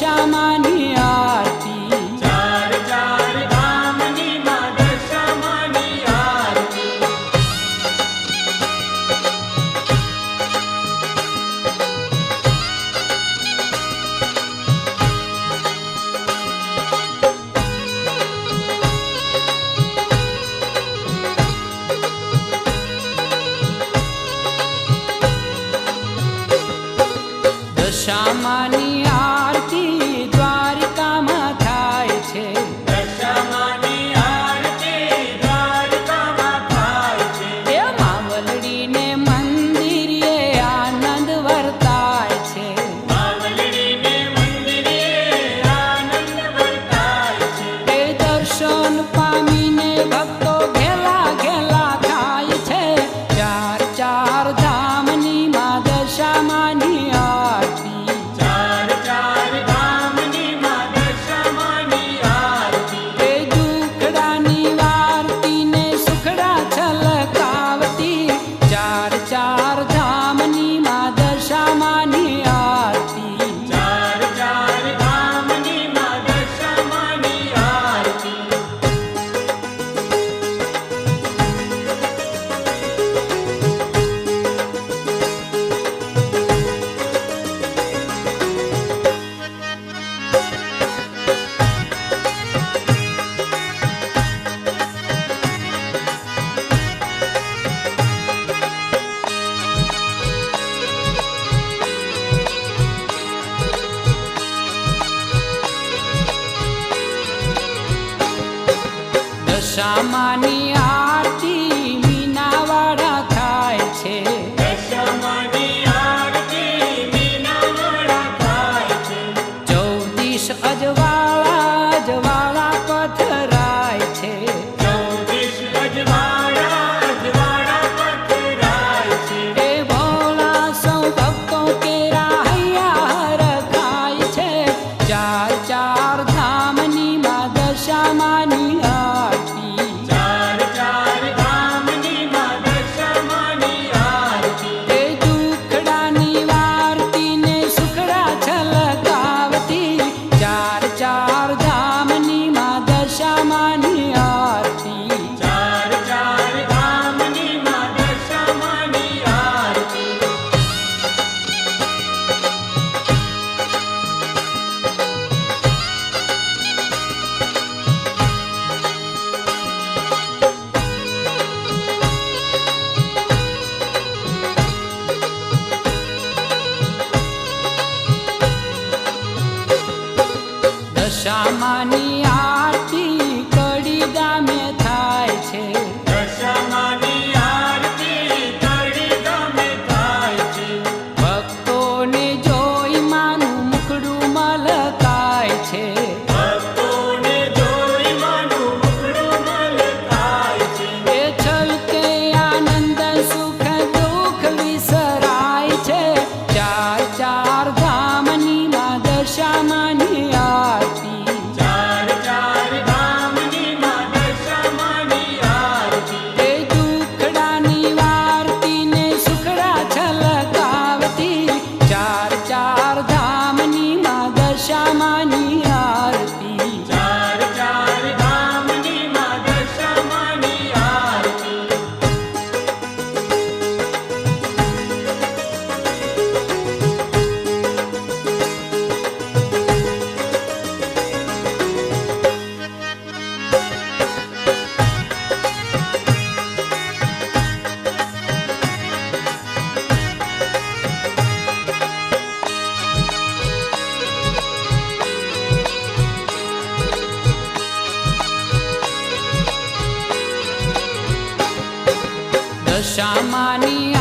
દશામાની આરતી ચાર ચાર ધામની માં દશામાની આરતી દશામાની આરતી દ્વારિકામાં થાય છે દશામાની આરતી દ્વારકામાં થાય છે એ માવલડીને મંદિરે આનંદ વર્તાય છે માવલડીને મંદિરે આનંદ વર્તાય છે એ દર્શન પામીને ભક્તો ઘેલા ઘેલા થાય છે ચાર ચાર ધામની માં દશામાની આરતી ચાર ચાર ધામની માં દશામાની આરતી એ દુખડાની વારતી ને સુખડા છલકાવતી ચાર ચાર ધામની માં દશામાની આરતી ચાર ચાર ધામની માં દશામાની આરતી દશામાની આરતી મીનાવાડા થાય છે દશામાની આરતી મીનાવાડા થાય છે ચૌદીસ અજવાળા અજવાળા પથરાય છે ચૌદીસ અજવાળા પથરાય છે એ ભોળા સૌ ભક્તો કેરા હૈયા હરખાય છે ચાર ચાર ધામની માં દશામાની આરતી ચાર ચાર ધામની માં દશામાની આરતી એ દુખડાની વારતી ને સુખડા છલકાવતી ચાર ચાર ધામની માં દશામાની આરતી ચાર ચાર ધામની માં દશામાની આરતી દશામાની આરતી કડી ગામે થાય છે દશામાની આરતી કડી ગામે થાય છે ભક્તોને જોઈ માનું મુખડું મલકાય છે ભક્તોને જોઈ માનું મુખડું મલકાય છે એ છલકે આનંદ સુખ દુઃખ વિસરાય છે ચાર ચાર ધામની માં દશામાની આરતી ચાર ચાર ધામની માં દશામાની આરતી એ દુખડાની વારતી ને સુખડા છલકાવતી ચાર ચાર ધામની માં દશામાની આરતી ચાર ચાર ધામની માં દશામાની આરતી દશામાની